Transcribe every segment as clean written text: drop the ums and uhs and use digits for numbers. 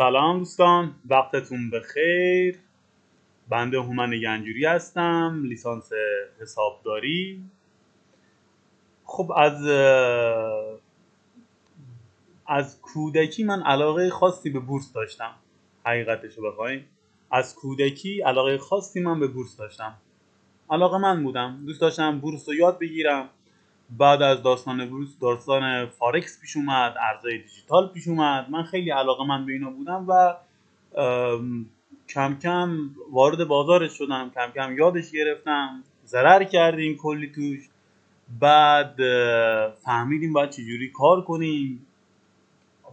سلام دوستان، وقتتون بخیر. بنده هومن گنجوری هستم، لیسانس حسابداری. خب از کودکی من علاقه خاصی به بورس داشتم. حقیقتشو بخوایم از کودکی علاقه خاصی من به بورس داشتم. علاقه من بودم، دوست داشتم بورس رو یاد بگیرم. بعد از داستان بورس داستان فارکس پیش اومد، ارزهای دیجیتال پیش اومد. من خیلی علاقه من به اینا بودم و کم کم وارد بازارش شدم، کم کم یادش گرفتم، ضرر کردیم کلی توش. بعد فهمیدیم باید چجوری کار کنیم.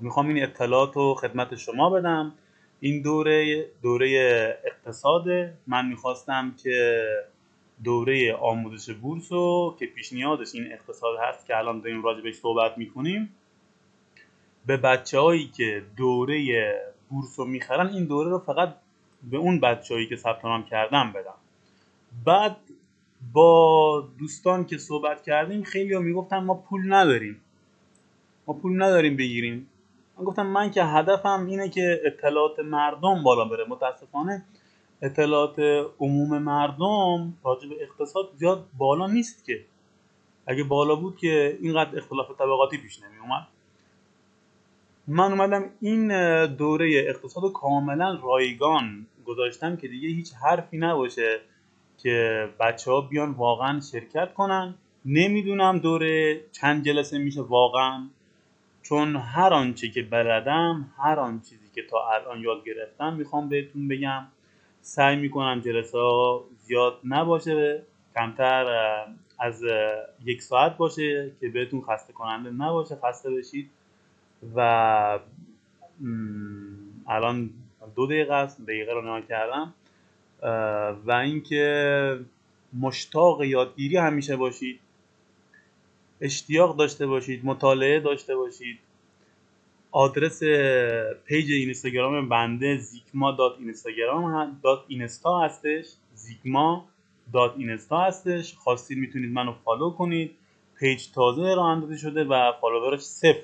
میخوام این اطلاعات رو خدمت شما بدم. این دوره اقتصاده. من میخواستم که دوره آموزش بورس رو که پیش نیازش این اقتصاد هست که الان داریم راجبش صحبت میکنیم، به بچه هایی که دوره بورس رو میخرن این دوره رو فقط به اون بچه هایی که ثبت نام کردن بدم. بعد با دوستان که صحبت کردیم خیلی ها میگفتن ما پول نداریم بگیریم. من گفتم من که هدفم اینه که اطلاعات مردم بالا بره. متاسفانه اطلاعات عموم مردم راجع به اقتصاد زیاد بالا نیست، که اگه بالا بود که اینقدر اختلاف طبقاتی پیش نمی اومد. من اومدم این دوره اقتصاد کاملا رایگان گذاشتم که دیگه هیچ حرفی نباشه که بچه ها بیان واقعا شرکت کنن. نمیدونم دوره چند جلسه میشه واقعا، چون هر آنچه که بلدم، هر آن چیزی که تا الان یاد گرفتم میخوام بهتون بگم. سعی میکنم جلسه ها زیاد نباشه، کمتر از 1 ساعت باشه که بهتون خسته کننده نباشه، خسته بشید. و الان 2 دقیقه است، دقیقه رو نگاه کردم. و اینکه مشتاق یادگیری همیشه باشید، اشتیاق داشته باشید، مطالعه داشته باشید. آدرس پیج اینستاگرام بنده zigma.instagram.insta هستش. zigma.insta هستش. خواستید میتونید منو فالو کنید. پیج تازه راه اندازی شده و فالوورش 0.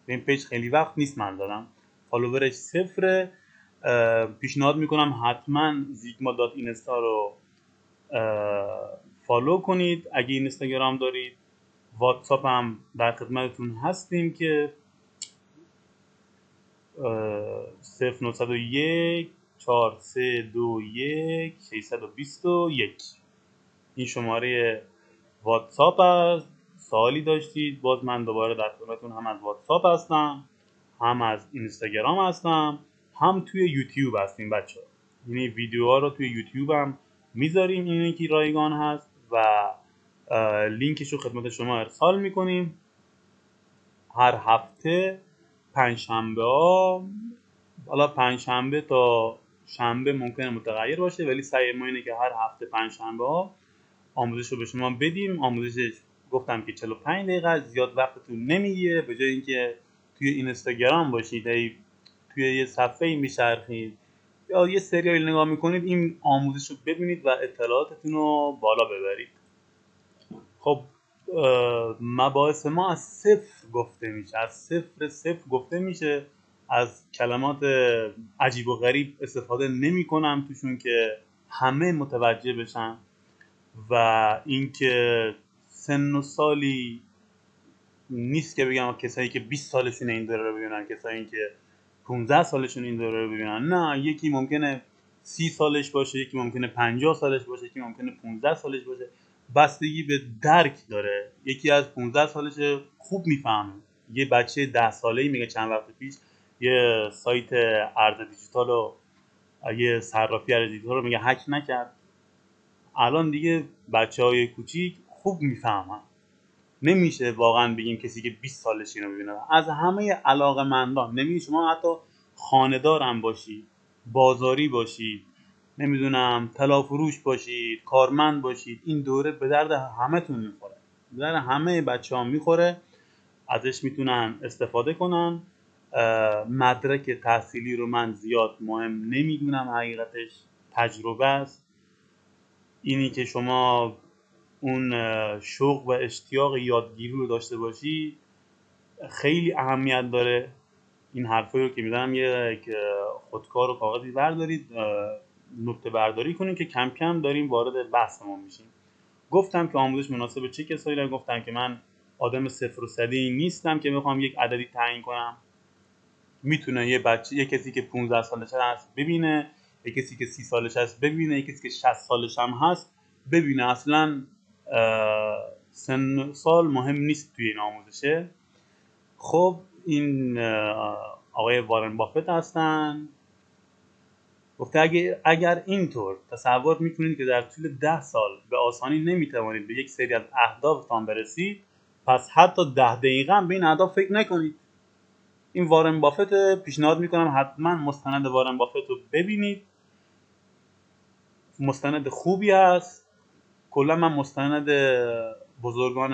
به این پیج خیلی وقت نیست من دادم، فالوورش 0. پیشنهاد میکنم حتما zigma.insta رو فالو کنید اگه اینستاگرام دارید. واتساپ هم در خدمتتون هستیم که 0901 4321 621. این شماره واتساپ است. سوالی داشتید باز من دوباره در خدمتتون هم از واتساپ هستم، هم از اینستاگرام هستم، هم توی یوتیوب هستیم بچه ها. یعنی ویدیوها رو توی یوتیوب هم میذاریم، این یکی رایگان هست و لینکش رو خدمت شما ارسال میکنیم. هر هفته پنجشنبه ها، حالا پنجشنبه تا شنبه ممکنه متغیر باشه، ولی سعی ما اینه که هر هفته پنجشنبه ها آموزش رو به شما بدیم. آموزشش گفتم که 45 دقیقه، زیاد وقتتون نمیگیره. به جای اینکه توی اینستاگرام باشید توی یه صفحه میچرخید یا یه سریال نگاه میکنید، این آموزش رو ببینید و اطلاعاتتون رو بالا ببرید. خب مباحث ما از صفر گفته میشه، از صفر گفته میشه. از کلمات عجیب و غریب استفاده نمی کنم توشون که همه متوجه بشن. و اینکه سن و سالی نیست که بگم کسایی که 20 سالشون این دوره رو ببینن، کسایی که 15 سالشون این دوره رو ببینن. نه، یکی ممکنه 30 سالش باشه، یکی ممکنه 50 سالش باشه، یکی ممکنه 15 سالش باشه. بستگی به درک داره. یکی از 15 سالش خوب میفهمه. یه بچه 10 ساله‌ای میگه چند وقت پیش یه سایت ارز دیجیتال رو، یه صرافی ارز دیجیتال رو میگه هک نکرد. الان دیگه بچه‌های کوچیک خوب میفهمن. نمیشه واقعا بگیم کسی که 20 سالش اینو ببینه. از همه علاقه‌مندان، نمیشه شما حتی خانه‌دار هم باشید، بازاری باشید، نمیدونم طلافروش باشید، کارمند باشید، این دوره به درد همتون میخوره، به درد همه بچه‌ها میخوره. ازش میتونن استفاده کنن. مدرک تحصیلی رو من زیاد مهم نمیدونم، حقیقتش تجربه است. اینی که شما اون شوق و اشتیاق یادگیری رو داشته باشی خیلی اهمیت داره. این حرفایی رو که میزنم یک خودکار و کاغذی بردارید، نکته برداری کنیم که کم کم داریم وارد بحثمون میشیم. گفتم که آموزش مناسب چه کسایی؟ گفتم که من آدم صفر و صدی نیستم که بخوام یک عددی تعیین کنم. میتونه یه بچه، یه کسی که 15 سالش هست ببینه، یه کسی که 30 سالش هست ببینه، یه کسی که 60 سالش هم هست ببینه. اصلا سن سال مهم نیست توی این آموزشه. خب این آقای وارن بافت هستن. گفته اگر اینطور تصور میکنید که در طول 10 سال به آسانی نمیتوانید به یک سری از اهدافتان برسید، پس حتی 10 دقیقه هم به این اهداف فکر نکنید. این وارن بافت، پیشنهاد میکنم حتما مستند وارن بافت رو ببینید. مستند خوبی هست. کلا من مستند بزرگان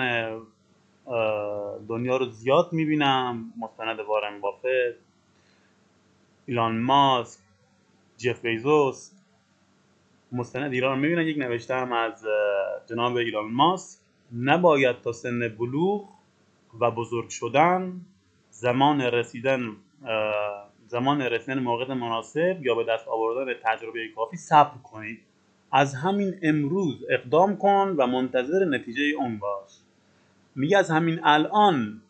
دنیا رو زیاد میبینم. مستند وارن بافت، ایلان ماسک، جف بیزوس. مستند ایران رو میبینم. یک نوشته هم از جناب ایلان ماسک: نباید تا سن بلوغ و بزرگ شدن، زمان رسیدن موقع مناسب یا به دست آوردن تجربه کافی صبر کنید. از همین امروز اقدام کن و منتظر نتیجه اون باش. میگه از همین الان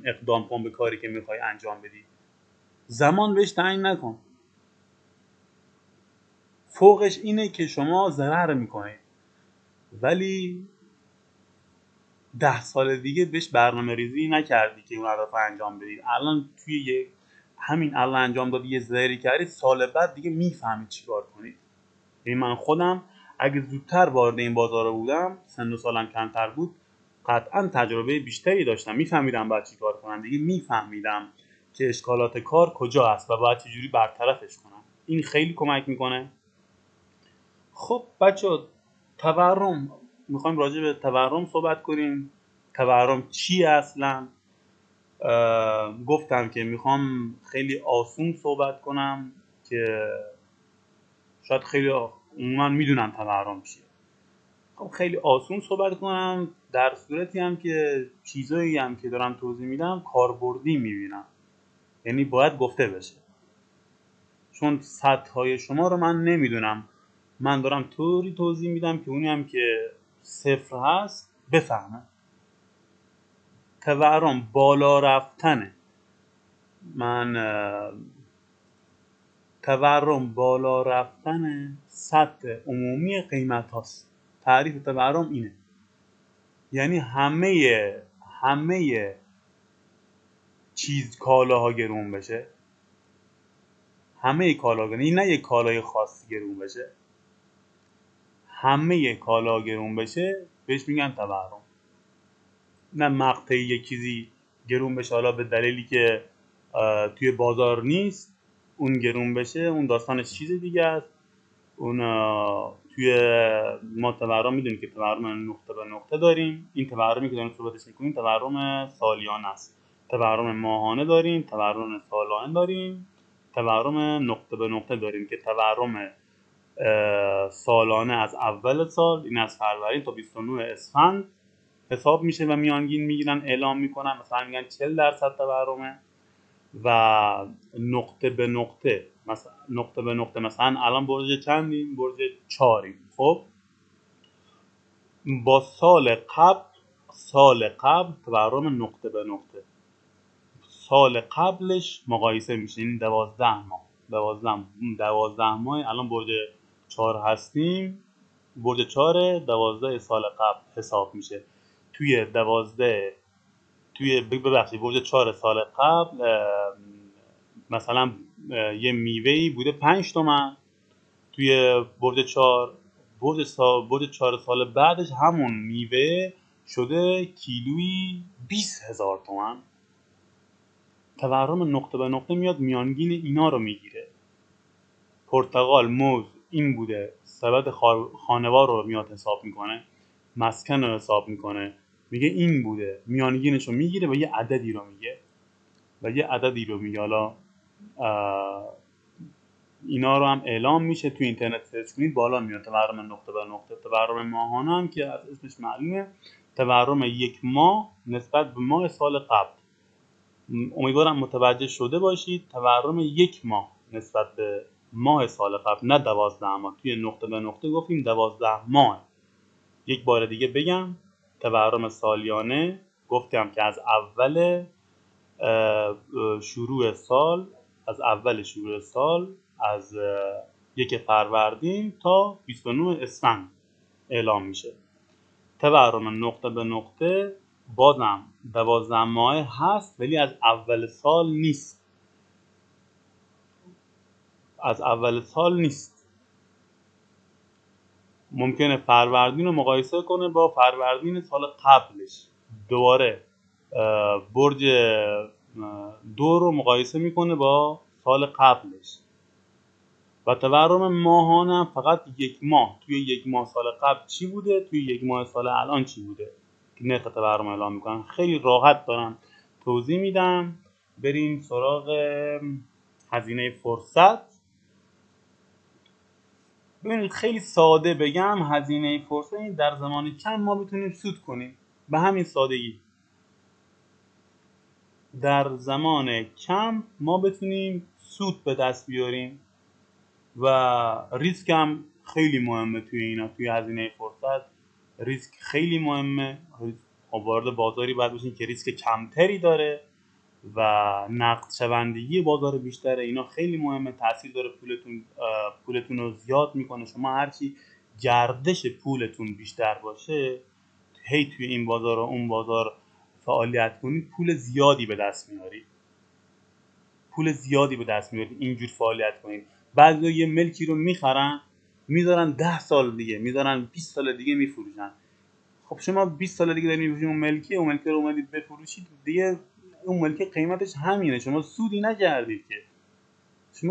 اقدام کن به کاری که میخوای انجام بدی. زمان بهش تعیین نکن. فوقش اینه که شما ضرر میکنید، ولی 10 سال دیگه بهش برنامه ریزی نکردی که اون هدف انجام بدی. الان توی همین الان انجام دادی، یه ضرری کردی، سال بعد دیگه میفهمید چیکار کنید. یعنی من خودم اگه زودتر وارد این بازار بودم، سن و سالم کمتر بود، قطعا تجربه بیشتری داشتم، میفهمیدم باید چیکار کنم دیگه. میفهمیدم که اشکالات کار کجا هست و باید چجوری برطرفش کنم. این خیلی کمک میکنه. خب بچه، تورم، میخوایم راجع به تورم صحبت کنیم. تورم چیه اصلا؟ گفتم که میخوام خیلی آسون صحبت کنم که شاید خیلی عموما میدونن تورم چیه. خب خیلی آسون صحبت کنم، در صورتی هم که چیزایی هم که دارم توضیح میدم کاربردی میبینم، یعنی باید گفته بشه، چون سطح‌های شما رو من نمیدونم. من دارم طوری توضیح میدم که اونی هم که صفر هست بفهمه. تورم بالا رفتنه. تورم بالا رفتن سطح عمومی قیمت هاست. تعریف تورم اینه. یعنی همه چیز، کالاها گرون بشه. همه کالاها، یعنی نه یک کالای خاصی گرون بشه، همه کالا گرون بشه بهش میگن تورم. نه مقطعی یک چیزی گرون بشه حالا به دلیلی که توی بازار نیست اون گرون بشه، اون داستانش چیز دیگه است. اون توی ما تورم میدونیم که تورم نقطه به نقطه داریم. این تورمی که داریم صحبتش میکنیم تورم سالیانه است. تورم ماهانه داریم، تورم سالانه داریم، تورم نقطه به نقطه داریم که تورم سالانه از اول سال، این از فروردین تا 29 اسفند حساب میشه و میانگین میگیرن، اعلام میکنن، مثلا میگن 40% تورمه. و نقطه به نقطه مثلا الان برج چندیم؟ برج 4یم. خب با سال قبل تورم نقطه به نقطه سال قبلش مقایسه میشه. این 12 ماه الان برج 4 هستیم. برج 4 12 سال قبل حساب میشه. ببخشید برج 4 سال قبل مثلا یه میوهی بوده 5 تومن توی برج 4. برج 4 سال بعدش همون میوه شده کیلویی 20,000 تومن. تورم نقطه به نقطه میاد میانگین اینا رو میگیره. پرتقال، موز این بوده، سبد خانوار رو میاد حساب میکنه، مسکن رو حساب میکنه، میگه این بوده، میانگینش رو میگیره و یه عددی رو میگه. حالا اینا رو هم اعلام میشه، تو اینترنت سرچ کنید بالا میاد تورم نقطه به نقطه. تورم ماهانه هم که از اسمش معلومه، تورم یک ماه نسبت به ماه سال قبل. امیدوارم متوجه شده باشید. تورم 1 ماه نسبت به ماه سال قبل، نه 12 ماه. توی نقطه به نقطه گفتیم 12 ماه. یک بار دیگه بگم، تورم سالیانه گفتم که از اول شروع سال، از 1 فروردین تا 29 اسفند اعلام میشه. تورم نقطه به نقطه بازم 12 ماه هست، ولی از اول سال نیست. ممکنه فروردین رو مقایسه کنه با فروردین سال قبلش، دوباره برج 2 رو مقایسه میکنه با سال قبلش. و تورم ماهانه فقط 1 ماه، توی 1 ماه سال قبل چی بوده، توی 1 ماه سال الان چی بوده که نرخ تورم اعلام میکنن. خیلی راحت دارم توضیح میدم. بریم سراغ هزینه فرصت. ببینید خیلی ساده بگم، هزینه فرصت این در زمان کم ما میتونیم سود کنیم. به همین سادگی در زمان کم ما بتونیم سود به دست بیاریم و ریسک هم خیلی مهمه توی هزینه فرصت. ریسک خیلی مهمه. وارد بازاری باید بشین که ریسک کمتری داره و نقد شوندگی بازار بیشتره. اینا خیلی مهمه، تاثیر داره. پولتون رو زیاد میکنه. شما هرچی گردش پولتون بیشتر باشه، هی توی این بازار و اون بازار فعالیت کنید، پول زیادی به دست میارید. اینجور فعالیت کنید. بعضیا یه ملکی رو میخرن، میذارن 10 سال دیگه، میذارن 20 سال دیگه میفروشن. خب شما 20 سال دیگه دارید میفروشید اون ملکی رو اومدید بفروشید دیگه، اون ملکی قیمتش همینه. شما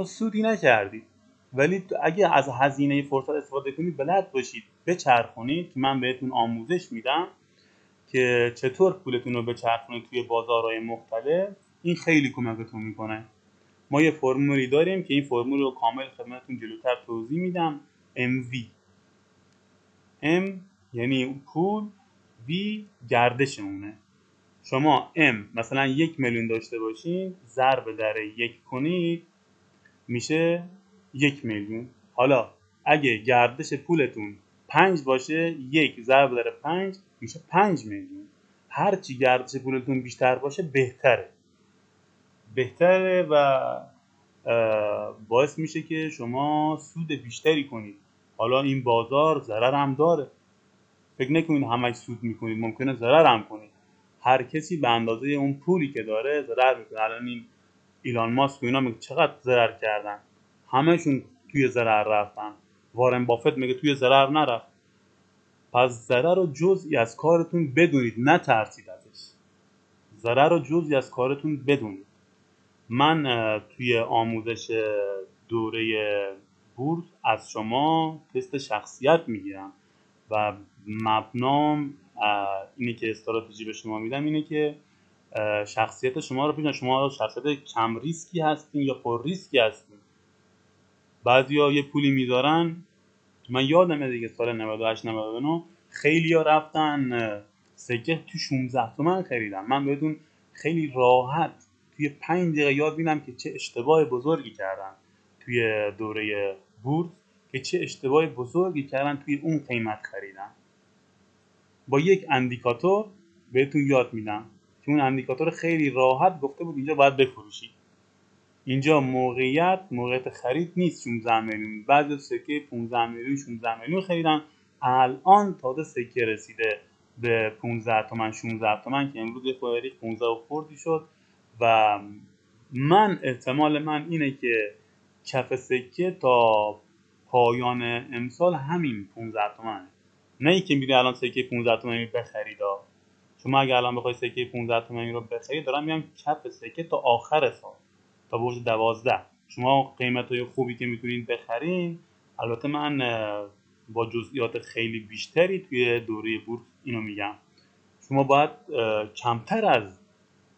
سودی نکردید. ولی اگه از هزینه فرصت استفاده کنید، بلد باشید بچرخونید، که من بهتون آموزش میدم که چطور پولتون رو بچرخونید توی بازارهای مختلف. این خیلی کمکتون میکنه. ما یه فرمولی داریم که این فرمول رو کامل خدمتتون جلوتر توضیح میدم. MV، M یعنی پول، V گردشمونه. شما M مثلا 1 میلیون داشته باشین، ضرب در 1 کنید میشه 1 میلیون. حالا اگه گردش پولتون 5 باشه، 1 ضرب در 5 میشه 5 میلیون. هرچی گردش پولتون بیشتر باشه بهتره و باعث میشه که شما سود بیشتری کنید. حالا این بازار ضرر هم داره، فکر نکنید همش سود میکنید، ممکنه ضرر هم کنید. هر کسی به اندازه اون پولی که داره ضرر میکنه. الان این ایلان ماسک و اینا میگه چقدر ضرر کردن، همشون توی ضرر رفتن. وارن بافت میگه توی ضرر نرفت. پس ضرر رو جزئی از کارتون بدونید، نترسید ازش. ضرر رو جزئی از کارتون بدونید. من توی آموزش دوره بورس از شما تست شخصیت میگیرم و مبنام اینه که استراتژی به شما میدم اینه که شخصیت شما رو ببینید. شما شخصیت کم ریسکی هستین یا پر ریسکی هستین. بعضیا یه پولی میذارن، من یادمه دیگه سال 98 99 خیلیا رفتن سکه تو 16 تومن خریدن. من بهتون خیلی راحت توی 5 دقیقه یاد میدم که چه اشتباه بزرگی کردن توی دوره بورس، که چه اشتباه بزرگی کردن توی اون قیمت خریدن. با یک اندیکاتور بهتون یاد میدم که اون اندیکاتور خیلی راحت گفته بود اینجا باید بفروشید. اینجا موقعیت خرید نیست 16 میلیون. بعد سکه 15 میلیون 16 میلیون خریدن. الان تازه سکه رسیده به 15 تومن 16 تومن که امروز فوری 15 و خوردی شد. و احتمال من اینه که کف سکه تا پایان امسال همین 15 تومنه. نه اینکه میری الان سکه 15 تومانی بخرید. شما اگه الان بخوای سکه 15 تومانی رو بخرید، دارم میگم کف سکه تا آخر سال، تا برج 12 شما قیمتای خوبی که میتونید بخرین. البته من با جزئیات خیلی بیشتری توی دوره بورس اینو میگم. شما باید کمتر از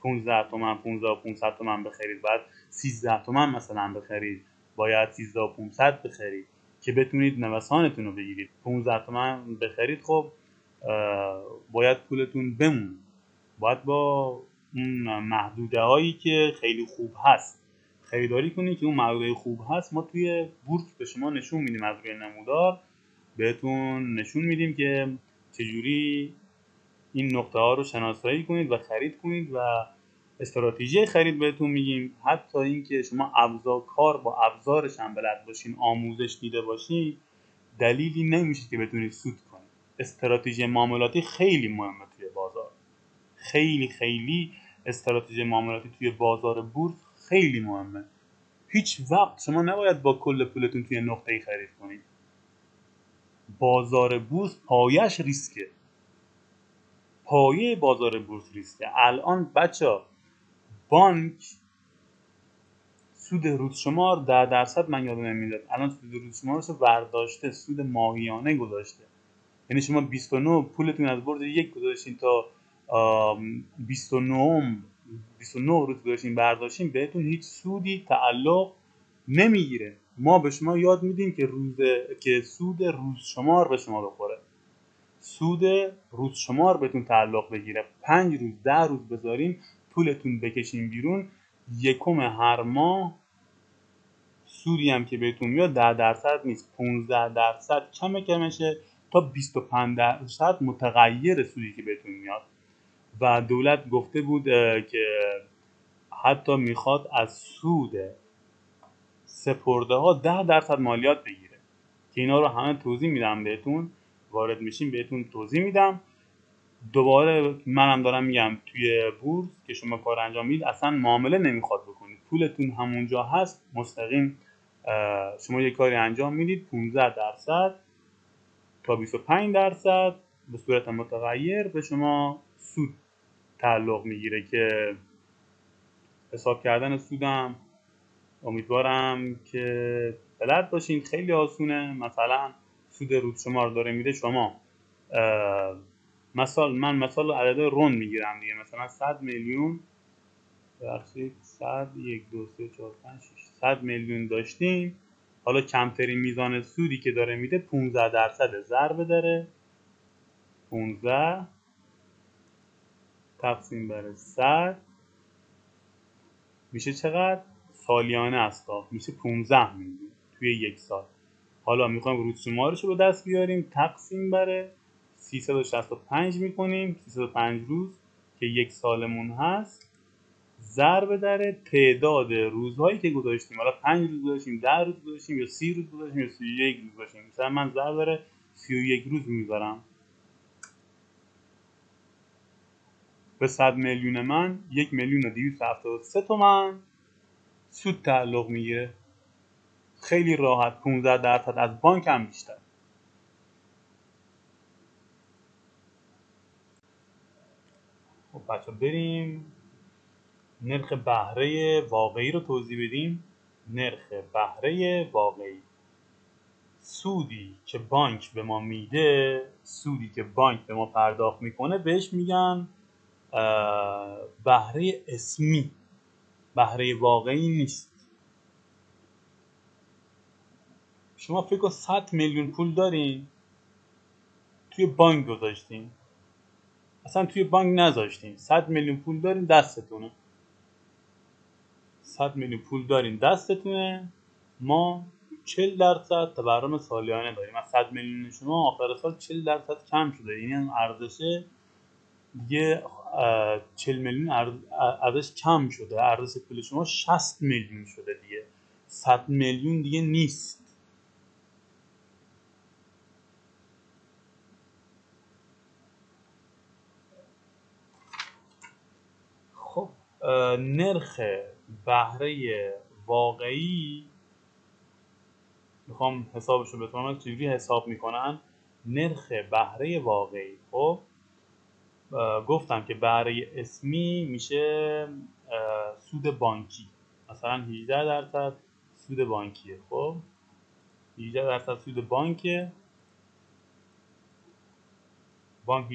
15 تومن 15 و 500 تومن بخرید. باید 13 تومن مثلا بخرید، باید 13 و 500 بخرید که بتونید نوسانتون رو بگیرید. 15 تومن بخرید، خب باید پولتون بمونه. باید با اون محدوده هایی که خیلی خوب هست خریداری کنید که اون محدوده خوب هست ما توی بورس به شما نشون میدیم، از روی نمودار بهتون نشون میدیم که چجوری این نقطه ها رو شناسایی کنید و خرید کنید و استراتژی خرید بهتون میگیم. حتی اینکه شما کار با ابزارش هم بلد باشین، آموزش دیده باشین، دلیلی نمیشه که بتونید سود کنید. استراتژی معاملاتی خیلی مهمه توی بازار، خیلی خیلی استراتژی معاملاتی توی بازار بورس خیلی مهمه. هیچ وقت شما نباید با کل پولتون توی نقطه‌ای خرید کنید. بازار بورس پایش ریسکه، پایه بازار بورس ریسکه. الان بچه بانک سود روزشمار 10% من یادم نمیاد، الان سود روزشمارش رو برداشته، سود ماهیانه گذاشته. یعنی شما 29 پولتون از برد یک گذاشتین تا 29 روز گذاشتین برداشتین، بهتون هیچ سودی تعلق نمیگیره. ما به شما یاد میدیم که سود روزشمار به شما بخوره، سود روزشمار بهتون تعلق بگیره. 5 روز 10 روز بذارین پولتون بکشین بیرون، یکم هر ماه سودی هم که بهتون میاد 10% نیست، 15% کمشه تا 25% متغیر سودی که بهتون میاد. و دولت گفته بود که حتی میخواد از سود سپرده ها 10% مالیات بگیره که اینا رو همه توضیح میدم بهتون، وارد میشیم بهتون توضیح میدم. دوباره منم دارم میگم توی بورس که شما کار انجام میدید اصلا معامله نمیخواد بکنید، پولتون همونجا هست، مستقیم شما یه کاری انجام میدید 15% تا 25% به صورت متغیر به شما سود تعلق میگیره که حساب کردن سودم امیدوارم که بلد باشین، خیلی آسونه. مثلا سود روزشمار داره میده شما من مثال عدد رند میگیرم دیگه، مثلا 100 میلیون بخشید 100 1 2 3 4 5 6 100 میلیون داشتیم، حالا کمترین میزان سودی که داره میده 15% ضرب داره 15 تقسیم بر 100 میشه چقدر؟ سالیانه است، میشه 15 میلیون توی یک سال. حالا میخوایم روزشمارش رو به دست بیاریم، تقسیم بر 365 میکنیم، 305 روز که یک سالمون هست، ضرب در تعداد روزهایی که گذاشتیم. حالا 5 روز گذاشتیم، 10 روز گذاشتیم، یا 30 روز گذاشتیم، یا 31 روز گذاشتیم. مثلا من ضرب در 31 روز میذارم. به 100 میلیون من 1,273,000 تومان سود تعلق میگیره. خیلی راحت، 15% از بانک هم بیشتر. خب بچه بریم نرخ بهره واقعی رو توضیح بدیم. نرخ بهره واقعی، سودی که بانک به ما میده، سودی که بانک به ما پرداخت میکنه بهش میگن بهره اسمی، بهره واقعی نیست. شما فکر کن 100 میلیون پول دارین توی بانک گذاشتین، اصلا توی بانک نذاشتین، 100 میلیون پول دارین دستتونه، 100 میلیون پول دارین دستتونه، ما 40% تورم سالیانه داریم. از 100 میلیون شما آخر سال 40% کم شده، یعنی ارزش دیگه 40 میلیون ارزش کم شده، ارزش پول شما 60 میلیون شده دیگه، 100 میلیون دیگه نیست. خب نرخ بهره واقعی میخوام حسابش رو بتونم چجوری حساب میکنن. نرخ بهره واقعی، خب گفتم که بهره اسمی میشه سود بانکی، مثلا 18% سود بانکیه. خب 18% سود بانکه، بانک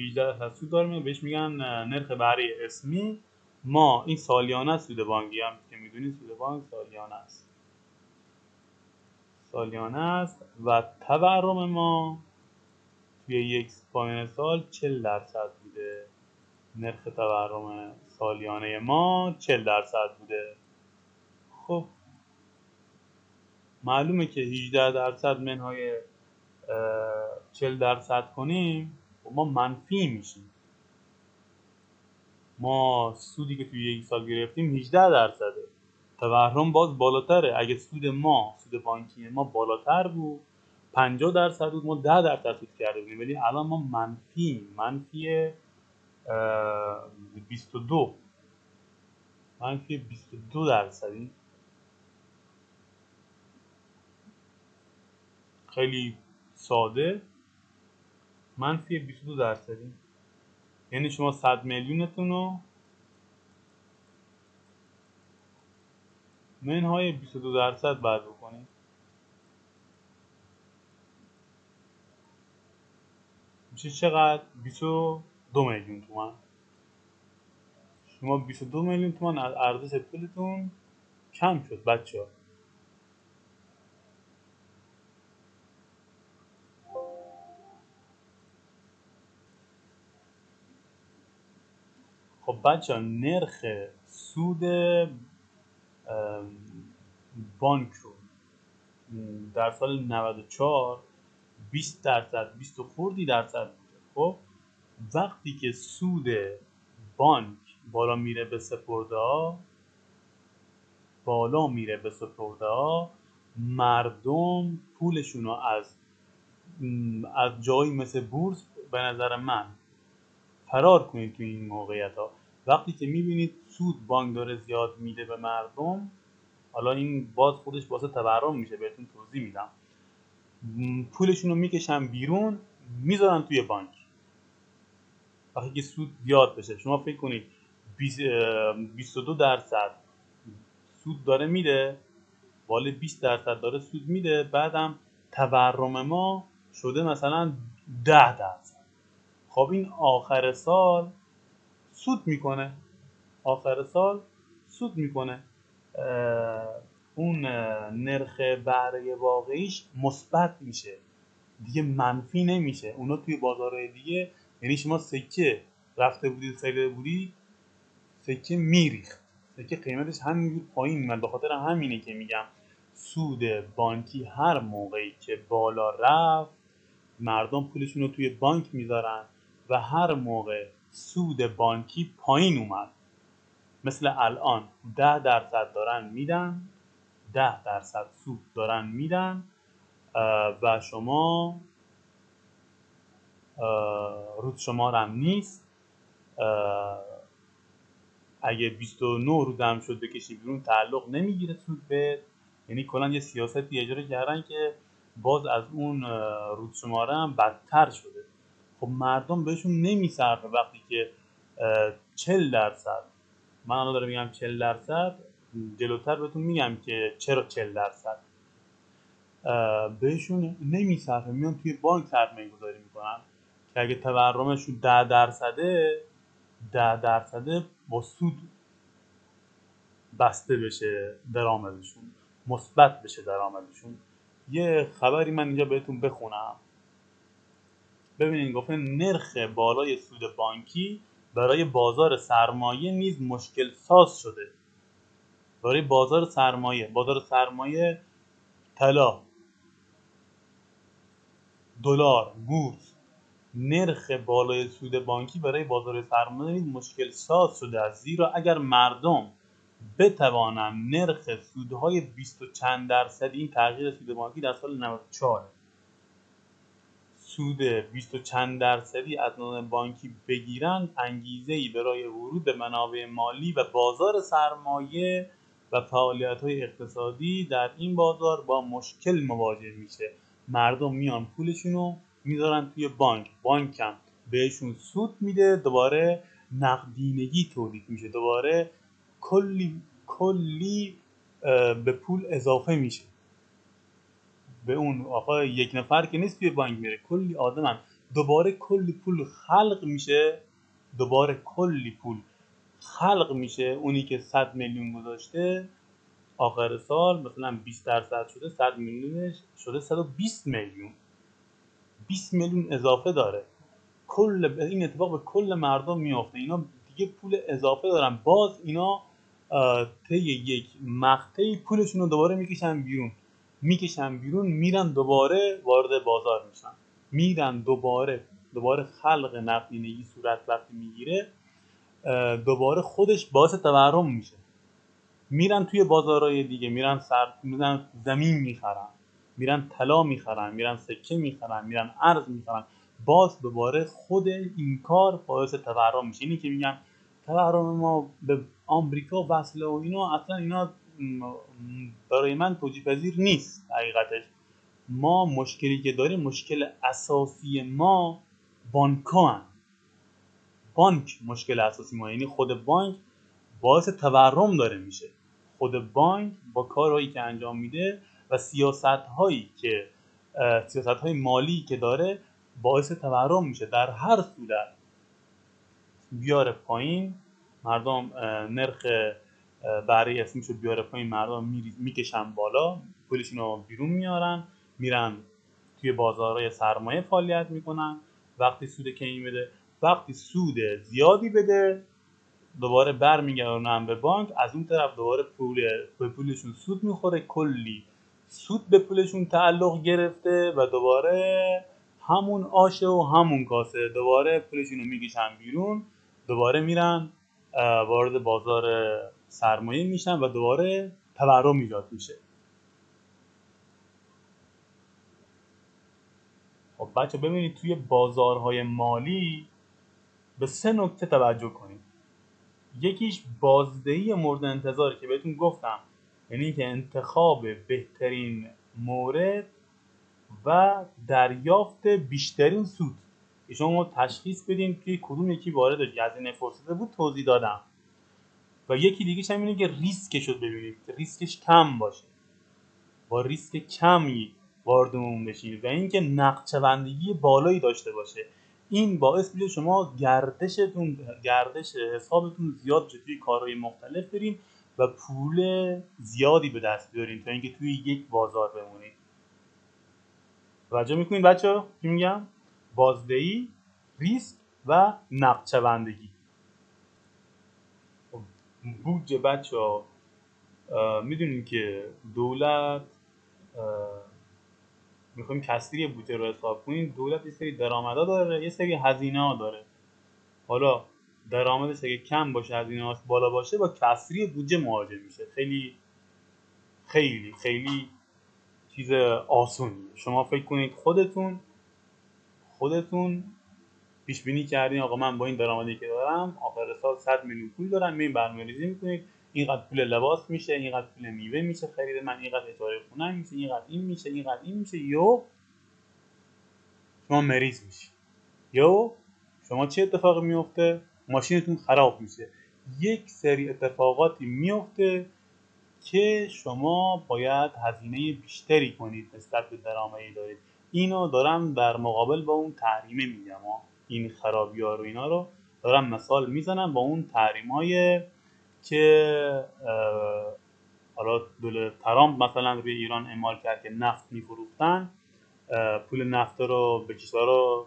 18% سود داره، بهش میگن نرخ بهره اسمی. ما این سالیانه سود بانکی هم که میدونید سود بانک سالیانه است، سالیانه است و تورم ما توی یک پایان سال 40% بوده. نرخ تورم سالیانه ما 40% بوده. خب معلومه که 18% منهای 40% کنیم ما منفی میشیم. ما سودی که توی یک سال گرفتیم 18%. تورم باز بالاتره. اگه سود بانکی ما بالاتر بود 50% بود، ما 10% سود کرده بودیم، ولی الان ما منفی 22 منفی 22%. خیلی ساده منفی 22%. یعنی شما 100 میلیونتون رو منهای 22% باید بکنید. میشه چقدر؟ 22 میلیون تومان. شما 22 میلیون تومان از ارزش پولتون کم شد بچه ها. خب بچه ها نرخ سود بانک رو در سال 94 20%، 20 خوردی درصد بوده. خب وقتی که سود بانک بالا میره به سپرده ها مردم پولشون رو از جایی مثل بورس به نظر من فرار کنید تو این موقعیت ها. وقتی که میبینید سود بانک داره زیاد میده به مردم، حالا این باز خودش واسه تورم میشه، بهتون توضیح میدم، پولشون رو میکشن بیرون میذارن توی بانک. وقتی که سود زیاد بشه، شما فکر کنید 22% سود داره میده، والا 20% داره سود میده، بعدم تورم ما شده مثلا 10%. خب این آخر سال سود میکنه. اون نرخ بهره واقعیش مثبت میشه دیگه، منفی نمیشه. اونا توی بازارهای دیگه، یعنی شما سکه رفته بودید خریده بودید، سکه میریخت، سکه قیمتش همینجور پایین میاد. به خاطر همینه که میگم سود بانکی هر موقعی که بالا رفت مردم پولشون رو توی بانک میذارن و هر موقع سود بانکی پایین اومد، مثل الان 10% دارن میدن، 10% سود دارن میدن و شما روز شمارم نیست، اگه 29 روز هم شد بکشی بیرون تعلق نمیگیره سود به، یعنی کلا یه سیاستی اجرا کردن که باز از اون روز شماره هم بدتر شده. خب مردم بهشون نمیصرفه وقتی که 40%، من الان دارم میگم 40%، جلوتر بهتون میگم که چرا 40%، بهشون نمیصرفه، میان توی بانک سرمایه گذاری میکنن که اگه تورمشون 10% با سود بسته بشه درآمدشون، مثبت بشه درآمدشون. یه خبری من اینجا بهتون بخونم. ببینید گفته نرخ بالای سود بانکی برای بازار سرمایه نیز مشکل ساز شده. برای بازار سرمایه طلا، دلار، بورس، نرخ بالای سود بانکی برای بازار سرمایه نیز مشکل ساز شده است، زیرا اگر مردم بتوانند نرخ سودهای 20 و چند درصدی، این تغییر سود بانکی در سال 94 سود 20 و چند درصدی از نظام بانکی بگیرند، انگیزه‌ای برای ورود به منابع مالی و بازار سرمایه و فعالیت‌های اقتصادی در این بازار با مشکل مواجه میشه. مردم میان پولشونو میذارن توی بانک هم بهشون سود میده، دوباره نقدینگی تولید میشه، دوباره کلی به پول اضافه میشه. به اون آقا یک نفر که نیست توی بانک میره، کلی آدمن، دوباره کلی پول خلق میشه. اونی که 100 میلیون گذاشته آخر سال مثلا 20% شده، 100 میلیونش شده 120 میلیون، 20 میلیون اضافه داره. این اتفاق به کل مردم میافته. اینا دیگه پول اضافه دارن، باز اینا طی یک مقطعی پولشون رو دوباره میکشن بیرون، میرن دوباره وارد بازار میشن، میرن دوباره خلق نقدینگی صورت وقتی میگیره، دوباره خودش باعث تورم میشه. میرن توی بازارهای دیگه، میرن زمین میخرن، میرن طلا میخرن، میرن سکه میخرن، میرن ارز میخرن، باز دوباره خود این کار باعث تورم میشه. اینی که میگن تورم ما به آمریکا وصله و اینا، اصلا اینا برای من توجیه پذیر نیست. حقیقتش ما مشکلی که داریم، مشکل اساسی ما بانک مشکل اساسی ما، یعنی خود بانک باعث تورم داره میشه. خود بانک با کارهایی که انجام میده و سیاست‌های مالی که داره باعث تورم میشه. در هر صورت بیاره پایین مردم، نرخ بهره اسمیشو بیاره پایین، مردم میکشن بالا، پولشون رو بیرون میارن، میرن توی بازارهای سرمایه فعالیت میکنن. وقتی سود کمی بده، وقتی سود زیادی بده، دوباره برمیگردونن به بانک، از اون طرف دوباره به پولشون سود میخوره، کلی سود به پولشون تعلق گرفته و دوباره همون آشه و همون کاسه، دوباره پولشون رو میکشن بیرون، دوباره میرن وارد بازار سرمایه میشن و دوباره تورم ایجاد میشه. خب بچه ببینید توی بازارهای مالی به 3 نکته توجه کنید. یکیش بازدهی مورد انتظاری که بهتون گفتم، یعنی که انتخاب بهترین مورد و دریافت بیشترین سود. شما تشخیص بدین که کدوم یکی وارد هزینه فرصت بود، توضیح دادم. و یکی دیگه‌ش هم اینه که ریسکش رو ببینید که ریسکش کم باشه، با ریسک کمی وارد اون بشید، و اینکه نقدچه‌بندی بالایی داشته باشه. این باعث میشه شما گردش حسابتون زیاد بشه، توی کارهای مختلف برین و پول زیادی به دست بیارین تا اینکه توی یک بازار بمونید. توجه میکنین بچه‌ها چی میگم؟ بازدهی، ریسک و نقدچه‌بندی. بودجه بچه‌ها میدونین که دولت میخوایم کسری بودجه رو حساب کنیم. دولت یه سری درآمدا داره، یه سری هزینه‌ها داره. حالا درآمدش اگه کم باشه، هزینه‌هاش بالا باشه، با کسری بودجه مواجه میشه. خیلی خیلی خیلی چیز آسونیه. شما فکر کنید خودتون پیش بینی کردین آقا من با این درآمدی که دارم آخر سال 100 میلیون پول دارم، میرین برنامه‌ریزی میکنید، اینقدر پول لباس میشه، اینقدر پول میوه میشه خرید من، اینقدر اجاره خونه میشه، اینقدر این میشه، اینقدر این میشه. شما مریض میشی، شما چه اتفاقی میفته؟ ماشینتون خراب میشه. یک سری اتفاقاتی میفته که شما باید هزینه بیشتری کنید نسبت به درآمدی دارید. اینو دارم در مقابل با اون تحریمه میگم، این خرابی‌ها رو اینا رو دارم مثال میزنم با اون تحریم‌های که حالا دولت ترامپ مثلا روی ایران اعمال کرد که نفت میفروختن، پول نفت رو به کشورها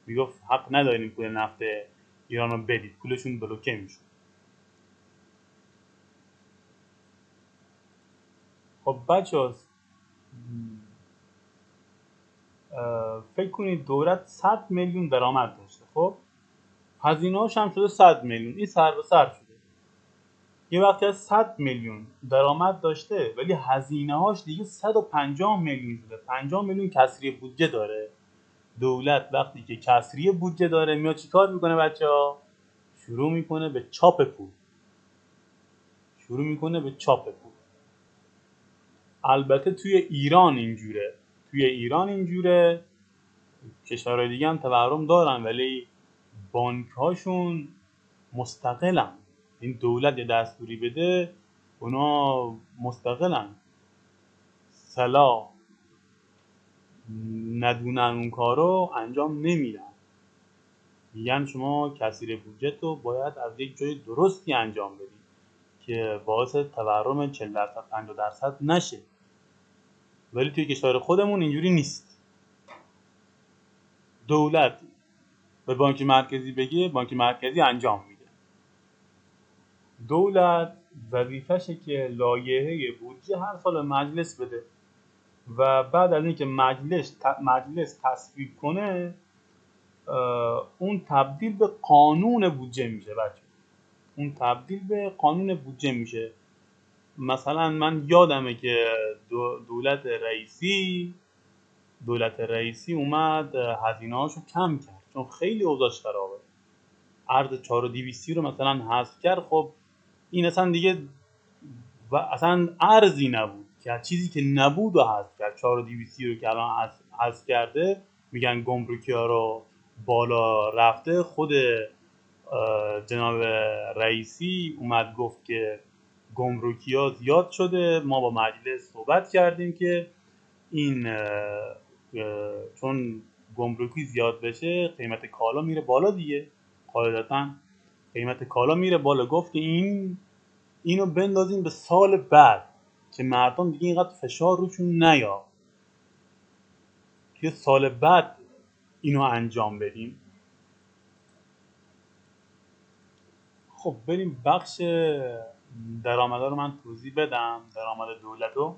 میگفت حق ندارین پول نفت ایران رو بدید، پولشون بلوکه میشد. خب بچه فکر کنید دولت 100 میلیون درآمد داشته، خب هزینه‌هاش هم شده 100 میلیون، این سر به سر شده. یه وقتی از 100 میلیون درآمد داشته ولی هزینه‌هاش دیگه 150 میلیون شده، 50 میلیون کسری بودجه داره. دولت وقتی که کسری بودجه داره میاد چیکار میکنه بچه‌ها؟ شروع میکنه به چاپ پول. البته توی ایران اینجوره، کشورهای دیگه هم تورم دارن ولی بانک هاشون مستقلن. این دولت یه دستوری بده اونا مستقلن، صلاح ندونن اون کارو انجام نمیدن. میگن شما کسری بودجت رو باید از یک جای درستی انجام بدی که باعث تورم 40% 50% نشه. ولی توی کشور خودمون اینجوری نیست. دولت به بانک مرکزی بگه، بانک مرکزی انجام میده. دولت وظیفشه که لایحه بودجه هر سال مجلس بده و بعد از اینکه مجلس تصویب کنه اون تبدیل به قانون بودجه میشه بچه. اون تبدیل به قانون بودجه میشه. مثلا من یادمه که دولت رئیسی اومد هزینه هاشو کم کرد چون خیلی اوضاعش خرابه. ارز 4200 رو مثلا حذف کرد. خب این اصلا دیگه و اصلا ارزی نبود که چیزی که نبود و حذف کرد. 4200 رو که الان حذف کرده میگن گمرکی ها رو بالا رفته. خود جناب رئیسی اومد گفت که گمرکی ها زیاد شده. ما با مجلس صحبت کردیم که این چون گمرکی زیاد بشه قیمت کالا میره بالا دیگه، قاعدتا قیمت کالا میره بالا. گفت که اینو بندازیم به سال بعد که مردم دیگه اینقدر فشار روشون نیاد، که سال بعد اینو انجام بدیم. خب بریم بخش درآمدا رو من توضیح بدم. درآمد دولت رو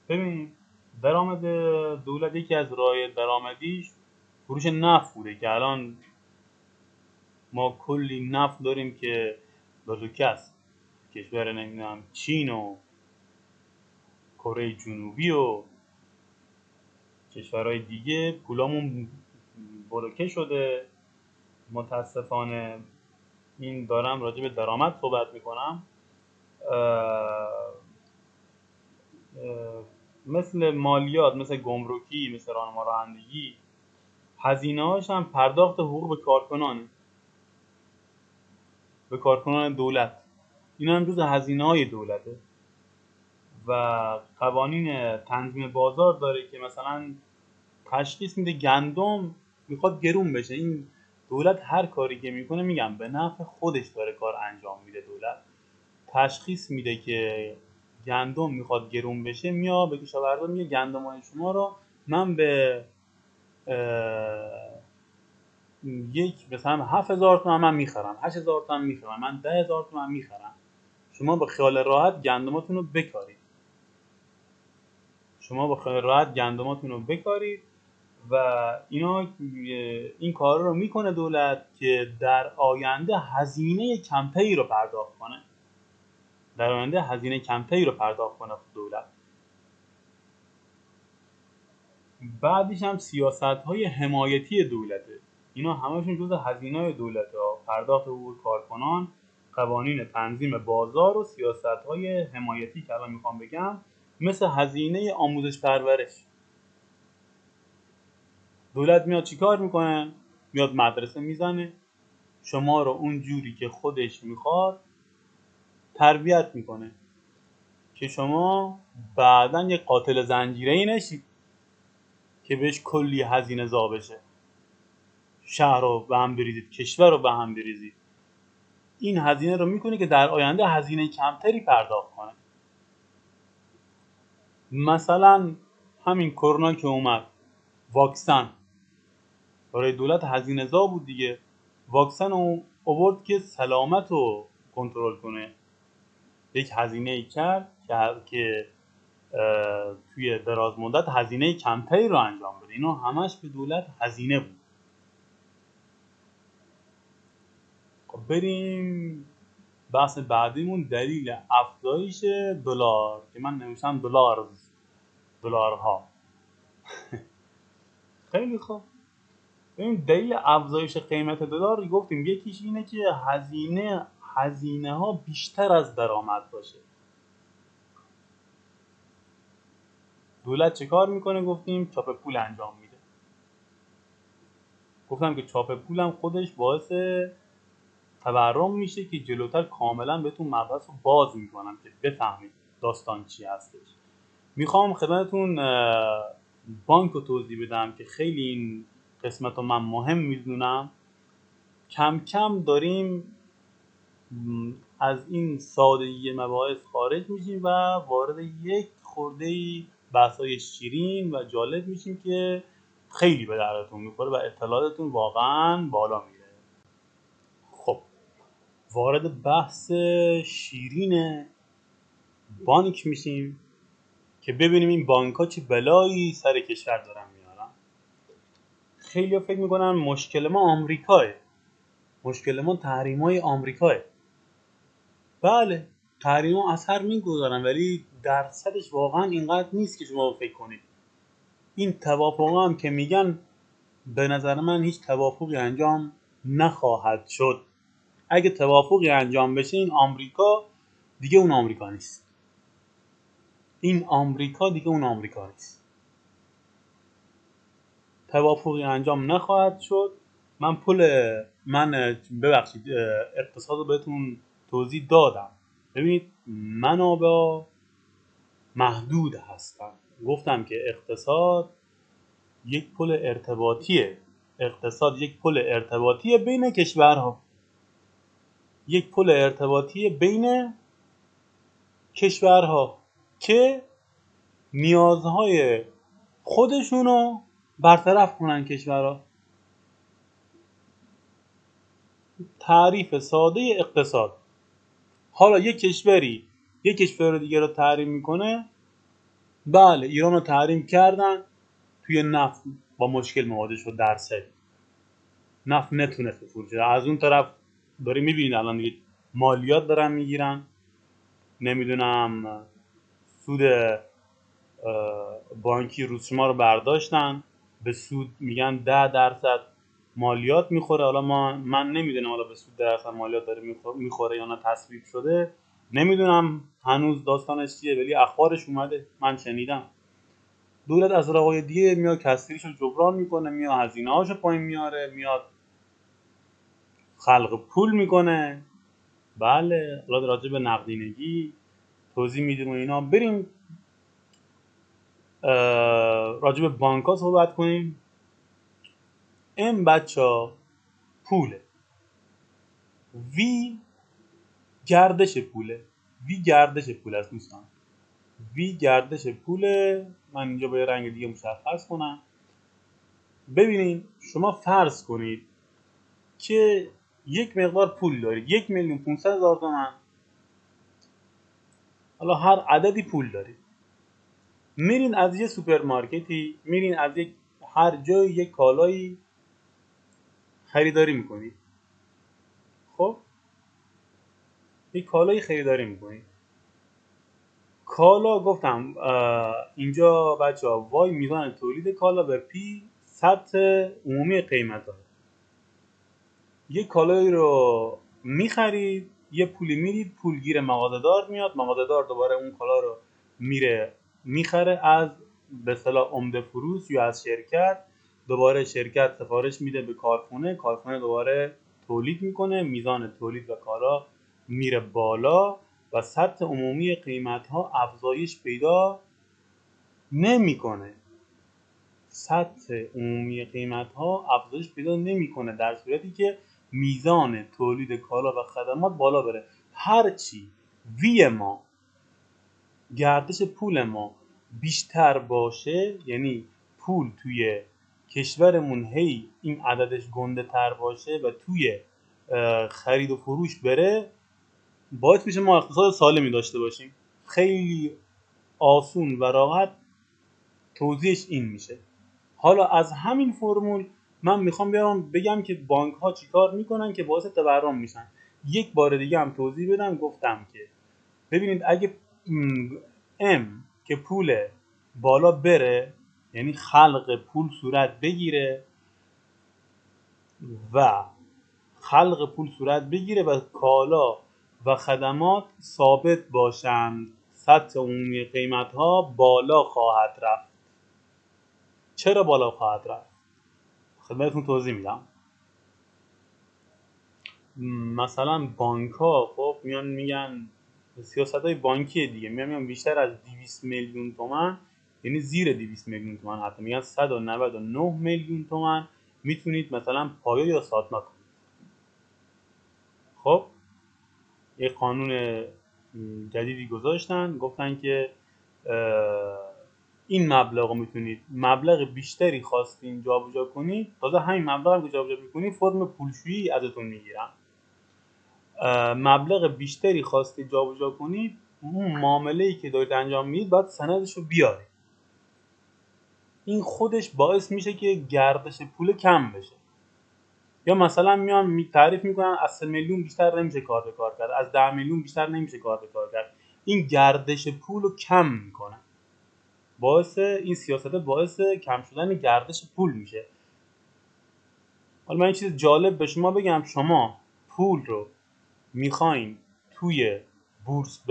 ببین. درآمد دولت یکی از راه‌های درآمدیش فروش نفت بوده که الان ما کلی نفت داریم که بازوکه است. کشور نمیدونم چین و کره جنوبی و کشورهای دیگه پولامون بلوکه شده. متاسفانه این دارم راجع به درآمد صحبت میکنم. مثل مالیات، مثل گمرکی، مثل راهنما رانندگی، هزینه‌هاش هم پرداخت حقوق به کارکنان دولت. اینا هم جز هزینه‌های دولته. و قوانین تنظیم بازار داره که مثلا تشخیص میده گندم میخواد گرون بشه. این دولت هر کاری که میکنه میگم به نفع خودش داره کار انجام میده. دولت تشخیص میده که گندم میخواد گرون بشه، میاد به کشاورزا میگه گندمای شما رو من به یک مثلا 7000 تومان من میخرم، 8000 تومان میخرم، من 10000 تومان میخرم. شما با خیال راحت گندماتون رو بکارید. و اینا این کار رو میکنه دولت که در آینده هزینه کمتری رو پرداخت کنه. دولت. بعدش هم سیاست‌های حمایتی دولته. اینا همشون جزء هزینه‌های دولته ها. پرداخت حقوق کارکنان، قوانین تنظیم بازار و سیاست‌های حمایتی که الان میخوام بگم، مثل هزینه آموزش پرورش. دولت میاد چیکار میکنه؟ میاد مدرسه میزنه، شما رو اون جوری که خودش میخواد تربیت میکنه که شما بعداً یک قاتل زنجیره‌ای نشید که بهش کلی هزینه زا بشه، شهر رو به هم بریزید، کشور رو به هم بریزید. این هزینه رو میکنه که در آینده هزینه کمتری پرداخت کنه. مثلا همین کرونا که اومد، واکسن برای دولت هزینه زا بود دیگه. واکسن رو آورد که سلامت رو کنترل کنه. یک هزینه ای کرد که توی دراز مدت هزینه کمتری رو انجام بده. اینا همش به دولت هزینه بود. خب بریم بحث بعدیمون، دلیل افزایش دلار که من نوشتم دلارها. خیلی خوب. ببین دلیل افزایش قیمت دلار گفتیم یکیش اینه که هزینه ها بیشتر از درآمد باشه. دولت چه کار میکنه؟ گفتیم چاپ پول انجام میده. گفتم که چاپ پول هم خودش باعث تورم میشه که جلوتر کاملا بهتون مبحث رو باز میکنم که بفهمید داستان چی هستش. میخوام خدمتتون بانک رو توضیح بدم که خیلی این قسمت رو من مهم میدونم. کم کم داریم از این سادگی مباحث خارج میشیم و وارد یک خورده بحث‌های شیرین و جالب میشیم که خیلی به دردتون میخوره و اطلاعاتتون واقعا بالا میره. خب وارد بحث شیرین بانک میشیم که ببینیم این بانک ها چه بلایی سر کشور دارن میارن. خیلی ها فکر میکنن مشکل ما آمریکاه، مشکل ما تحریم های آمریکاه. بله تحریم ها اثر میگذارن ولی درصدش واقعا اینقدر نیست که شما فکر کنید. این توافق هم که میگن به نظر من هیچ توافقی انجام نخواهد شد. اگه توافقی انجام بشه این آمریکا دیگه اون آمریکا نیست. این آمریکا دیگه اون آمریکا نیست. توافقی انجام نخواهد شد. من ببخشید اقتصاد رو بهتون توضیح دادم. ببینید منابع محدود هستن. گفتم که اقتصاد یک پل ارتباطیه. اقتصاد یک پل ارتباطیه بین کشورها. یک پل ارتباطی بین کشورها که نیازهای خودشونو برطرف کنن کشورها. تعریف ساده اقتصاد. حالا یک کشوری یک کشور دیگه رو تحریم میکنه. بله ایران رو تحریم کردن، توی نفت با مشکل مواجه شد، درصد نفت نتونست بفروشه. از اون طرف داری میبینید الان دیگه مالیات دارن میگیرن، نمیدونم سود بانکی روز شما رو برداشتن، به سود میگن 10% مالیات میخوره. حالا من نمیدونم حالا به سود 10% مالیات داره میخوره یا نه تصویب شده، نمیدونم هنوز داستانش چیه، ولی اخبارش اومده من شنیدم. دولت از راههای دیگه میاد کسریشو جبران میکنه، میاد هزینه هاشو پایین میاره، میاد خلق پول میکنه. بله حالا راجع به نقدینگی توضیح میدیم و اینا. بریم راجع به بانک ها صحبت کنیم. این بچه ها پوله، وی گردش پوله، وی گردش پول است دوستان، وی گردش پوله. من اینجا با یه رنگ دیگه مشخص کنم. ببینید شما فرض کنید که یک مقدار پول دارید، 1,500,000 تومان، حالا هر عددی پول دارید، میرین از یه سوپرمارکتی، میرین از هر جای یک کالایی خریداری میکنید. خب یک کالایی خریداری میکنید. کالا گفتم اینجا بچه ها وای میزان تولید کالا به پی سطح عمومی قیمت ها. یک کالایی رو میخرید، یه پولی میدید، پولگیر مغازه‌دار میاد، مغازه‌دار دوباره اون کالا رو میره میخره از به اصطلاح عمده فروش یا از شرکت. دوباره شرکت سفارش میده به کارخونه، کارخونه دوباره تولید میکنه، میزان تولید و کالا میره بالا و سطح عمومی قیمت ها افزایش پیدا نمیکنه. سطح عمومی قیمت ها افزایش پیدا نمیکنه در صورتی که میزان تولید کالا و خدمات بالا بره. هرچی وی ما، گردش پول ما بیشتر باشه، یعنی پول توی کشورمون هی این عددش گنده تر باشه و توی خرید و فروش بره، باعث میشه ما اقتصاد سالمی داشته باشیم. خیلی آسون و راحت توضیحش این میشه. حالا از همین فرمول من میخوام بگم که بانک ها چیکار میکنن که باعث تورم میشن. یک بار دیگه هم توضیح بدم. گفتم که ببینید اگه که پول بالا بره، یعنی خلق پول صورت بگیره و کالا و خدمات ثابت باشند، سطح عمومی قیمت ها بالا خواهد رفت. چرا بالا خواهد رفت؟ خدمتتون توضیح میدم. مثلا بانک ها خب میان میگن سیاست های بانکی دیگه، میگن بیشتر از 200 میلیون تومان، یعنی زیر 200 میلیون تومان، حتی میگن 199 میلیون تومان میتونید مثلا پایه یا ساتنا کنید. خب یک قانون جدیدی گذاشتن، گفتن که این مبلغ رو میتونید مبلغ بیشتری خواستین جابجا کنید، تازه همین مبلغ هم که جابجا میکنید فرم پولشویی ازتون میگیرن. مبلغ بیشتری خواستید جابجا کنید، اون معامله‌ای که دارید انجام میدید باید سندش رو بیارید. این خودش باعث میشه که گردش پول کم بشه. یا مثلا میان تعریف میکنن از 3 میلیون بیشتر نمیشه کار به کار کرد، از 10 میلیون بیشتر نمیشه کار به کار کرد. این گردش پول رو کم میکنه. این سیاست باعث کم شدن گردش پول میشه. حالا من این چیز جالب به شما بگم، شما پول رو میخواین توی بورس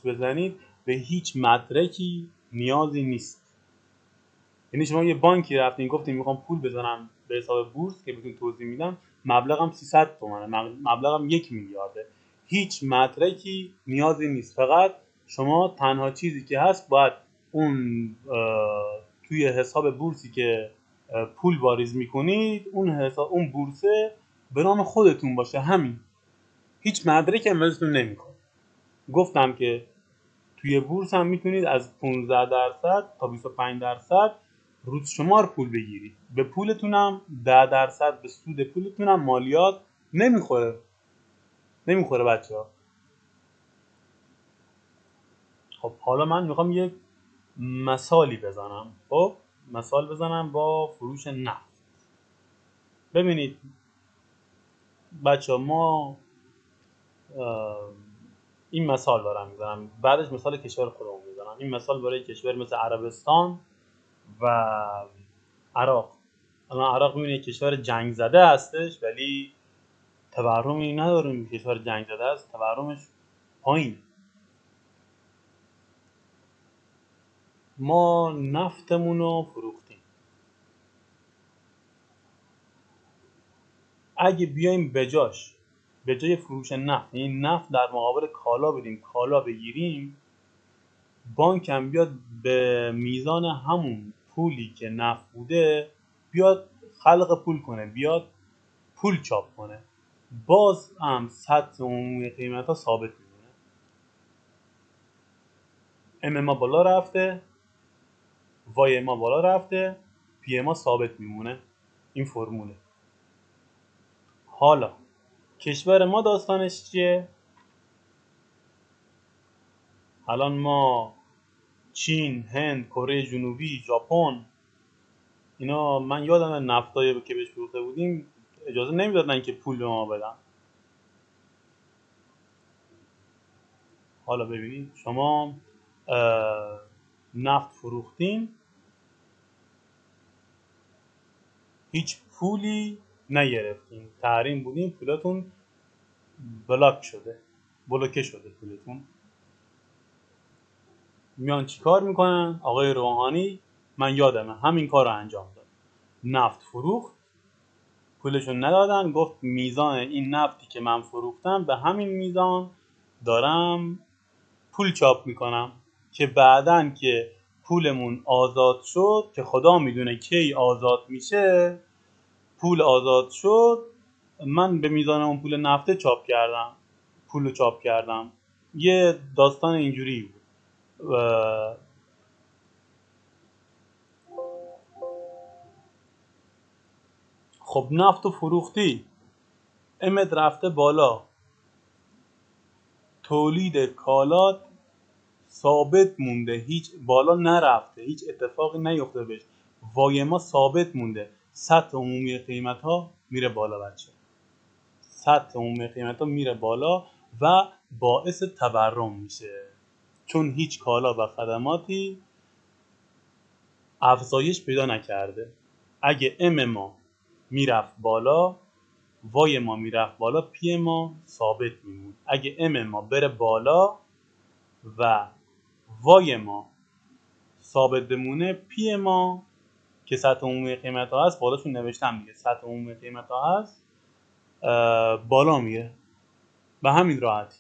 بزنید به هیچ مدرکی نیازی نیست. یعنی شما یه بانکی رفتین گفتین میخوام پول بزنم به حساب بورس که بهتون توضیح میدم، مبلغم 300 تومنه، مبلغم 1 میلیارده، هیچ مدرکی نیازی نیست. فقط شما تنها چیزی که هست باید اون توی حساب بورسی که پول واریز میکنید اون بورسه به نام خودتون باشه، همین، هیچ مدرکی هم ازتون نمیخواد. گفتم که توی بورس هم میتونید از 15% تا 25% روز شمار پول بگیرید. به پولتونم 10% به سود پولتونم مالیات نمیخوره بچه‌ها. خب حالا من میخوام یک مثالی بزنم. مثال بزنم با فروش نفت. ببینید بچه‌ها، ما این مثال دارم میزنم، بعدش مثال کشور خودمون میزنم. این مثال برای کشور مثل عربستان و عراق. الان عراق میبینید کشور جنگ زده هستش ولی تورمی نداره. کشور جنگ زده است، تورمش پایین. ما نفتمون رو فروختیم. اگه بیایم به جای فروش نفت، این نفت در مقابل کالا بدیم، کالا بگیریم، بانک هم بیاد به میزان همون پولی که نفت بوده بیاد خلق پول کنه، بیاد پول چاپ کنه، باز هم سطح عمومی قیمت ها ثابت میمونه. ام ما بالا رفته، وای ما بالا رفته، پی ما ثابت میمونه. این فرموله. حالا کشور ما داستانش چیه؟ الان ما چین، هند، کره جنوبی، ژاپن، اینا من یادم نفتایی که بهش فروخته بودیم اجازه نمیدادن که پول به ما بدن. حالا ببینید شما نفت فروختین، هیچ پولی نگرفتین، تحریم بودین، پولتون بلوکه شده پولتون. میان چیکار میکنن؟ آقای روحانی، من یادمه همین کار رو انجام داد. نفت فروخت، پولشون ندادن، گفت میزان این نفتی که من فروختم به همین میزان دارم پول چاپ میکنم، که بعدن که پولمون آزاد شد، که خدا میدونه کی آزاد میشه، پول آزاد شد، من به میزان اون پول نفته پول چاپ کردم. یه داستان اینجوری بود. خب نفت و فروختی، امت رفته بالا، تولید کالات ثابت مونده، هیچ بالا نرفته، هیچ اتفاقی نیفتاده بهش، وای ما ثابت مونده، سطح عمومی قیمت ها میره بالا بچه، سطح عمومی قیمت ها میره بالا و باعث تورم میشه، چون هیچ کالا و خدماتی افزایش پیدا نکرده. اگه ام ما میرفت بالا، وای ما میرفت بالا، پی ما ثابت میمون. اگه ام ما بره بالا و وای ما ثابت بمونه، پی ما که سطح عمومی قیمت ها هست، بالاشون نوشتم دیگه، سطح عمومی قیمت ها هست، بالا میره. به همین راحتی.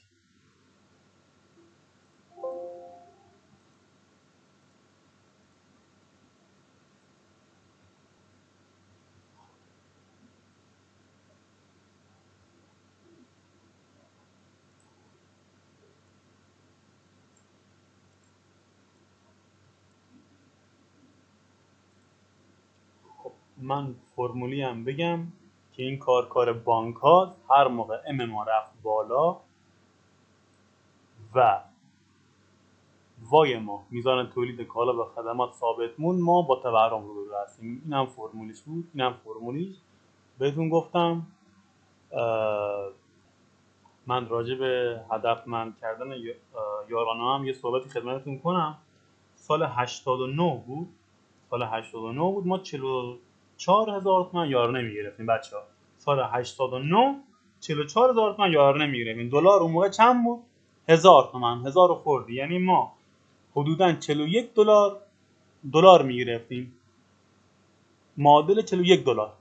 من فرمولی هم بگم که این کار بانک هاست. هر موقع ام ما رفت بالا و وای ما میزان تولید کالا و خدمات ثابت مون، ما با تورم روبرو هستیم. این هم فرمولیش بود، این هم فرمولیش. بهتون گفتم من راجع به هدفمند کردن یارانه هم یه صحبتی خدمتتون کنم. سال 89 بود، ما 44,000 تومان یارانه میگرفتیم بچه ها. سال 89 44,000 تومان یارانه میگرفتیم. دلار اون موقع چند بود؟ 1000 تومان، 1000 خوردی. یعنی ما حدوداً 41 دلار میگرفتیم، معادل 41 دلار.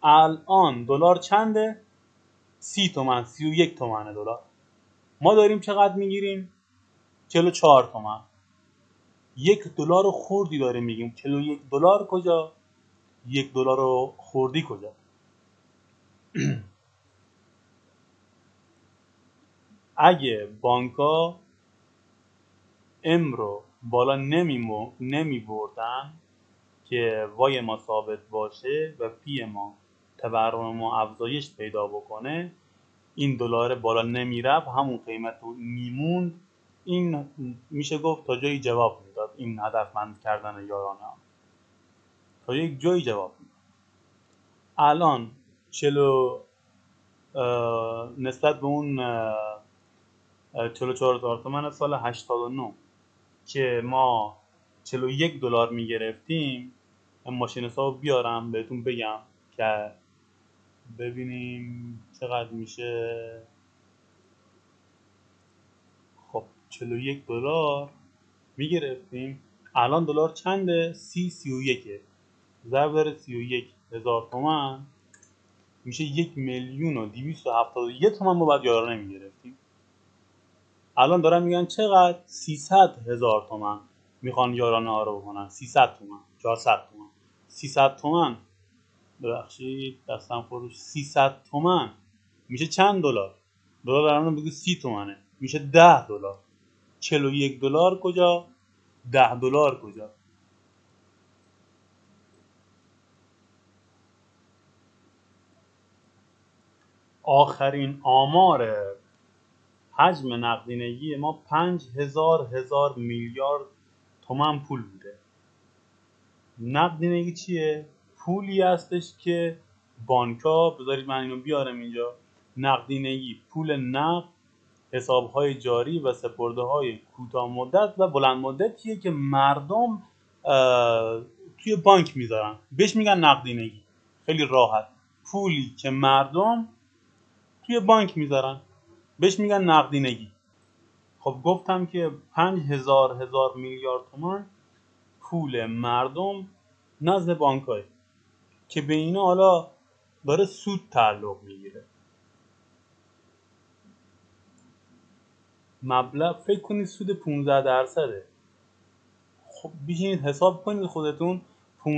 الان دلار چنده؟ 30 تومن، 31 تومن دلار. ما داریم چقدر میگیریم؟ 44 تومن. 1 دلار خوردی داره میگیم. 41 دلار کجا؟ 1 دلار خوردی کجا؟ اگه بانکا ام رو بالا نمی بردن که وای ما ثابت باشه و پی ما تورم ما افزایش پیدا بکنه، این دلار بالا نمیرفت، همون قیمت رو میموند. این میشه گفت تا جایی جواب میداد. این هدفمند کردن یارانه تا یک جایی جواب میداد. الان نسبت به اون 44,000 تومان سال 89 که ما 41 دلار میگرفتیم، ماشین حساب بیارم بهتون بگم که ببینیم چقدر میشه. خب 41 دلار میگرفتیم، الان دلار چنده؟ 31 ضرب در 31,000 تومان میشه 1,271,000 تومان ما باید یارانه میگرفتیم. الان دارن میگن چقدر؟ 300,000 تومان میخوان یارانه ها رو بکنن. 300 تومان، 400 تومان، 300 تومان، ببخشید دستم خورد. 300 تومان میشه چند دلار؟ دلار الان بگو 30 تومانه، میشه 10 دلار. 41 دلار کجا؟ 10 دلار کجا؟ آخرین آمار حجم نقدینگی ما 5,000 میلیارد تومان پول بوده. نقدینگی چیه؟ پولی هستش که بانک‌ها، بذارید من اینو بیارم اینجا. نقدینگی پول نقد، حساب‌های جاری و سپرده‌های کوتاه مدت و بلند مدتیه که مردم توی بانک میذارن، بهش میگن نقدینگی. خیلی راحت، پولی که مردم توی بانک میذارن بهش میگن نقدینگی. خب گفتم که 5,000 میلیارد تومان پول مردم نزد بانک‌های که به اینا حالا داره سود تعلق میگیره. مبلغ فکر کنید سود 15%. خب بشینید حساب کنید خودتون، 15%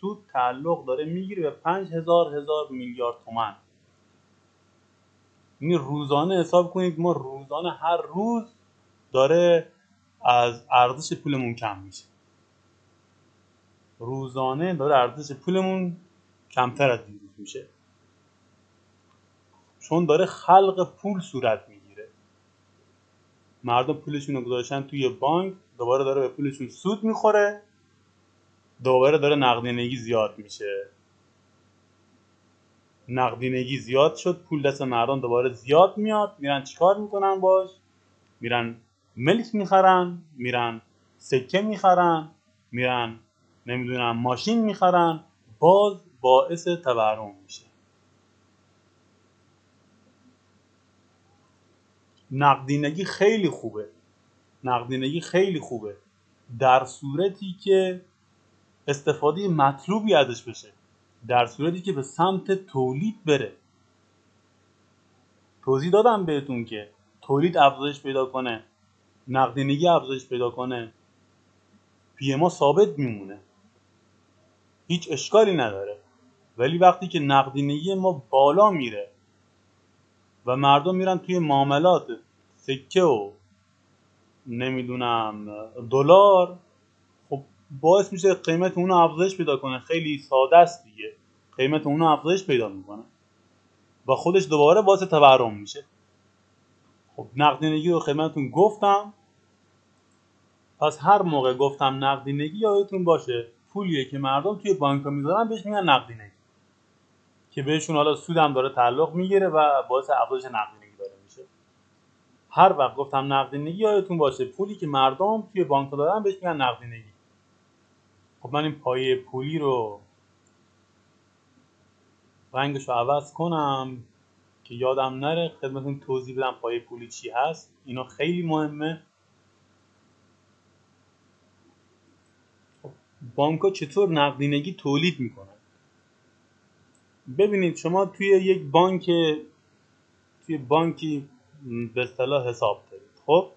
سود تعلق داره میگیره به 5,000 میلیارد تومان. یعنی روزانه حساب کنید، ما روزانه هر روز داره از ارزش پولمون کم میشه. روزانه داره ارزش پولمون کمتر از دیروز میشه، چون داره خلق پول صورت میگیره. مردم پولشون رو گذاشتن توی بانک، دوباره داره به پولشون سود میخوره، دوباره داره نقدینگی زیاد میشه. نقدینگی زیاد شد، پول دست مردم دوباره زیاد میاد. میرن چیکار میکنن باش؟ میرن ملک میخرن، میرن سکه میخرن، میرن نمیدونم ماشین میخرن، باز باعث تورم میشه. نقدینگی خیلی خوبه، نقدینگی خیلی خوبه در صورتی که استفاده مطلوبی ازش بشه، در صورتی که به سمت تولید بره. توضیح دادم بهتون که تولید افزایش پیدا کنه، نقدینگی افزایش پیدا کنه، پی ما ثابت میمونه، هیچ اشکالی نداره. ولی وقتی که نقدینگی ما بالا میره و مردم میرن توی معاملات سکه و نمیدونم دلار، خب باعث میشه قیمت اون افزایش پیدا کنه. خیلی ساده است دیگه، قیمت اون افزایش پیدا میکنه و خودش دوباره باعث تورم میشه. خب نقدینگی رو خدمتتون گفتم. پس هر موقع گفتم نقدینگی یادتون باشه پولیه که مردم توی بانک‌ها میذارن بهش میگن نقدینگی، که بهشون حالا سودم داره تعلق میگیره و باعث افزایش نقدینگی داره میشه. هر وقت گفتم نقدینگی یادتون باشه پولی که مردم توی بانک‌ها دارن بهش میگن نقدینگی. خب من این پایه پولی رو رنگش رو عوض کنم که یادم نره خدمتتون توضیح بدم پایه پولی چی هست. اینا خیلی مهمه. بانک‌ها چطور نقدینگی تولید میکنن؟ ببینید شما توی بانکی به اصطلاح حساب دارید. خب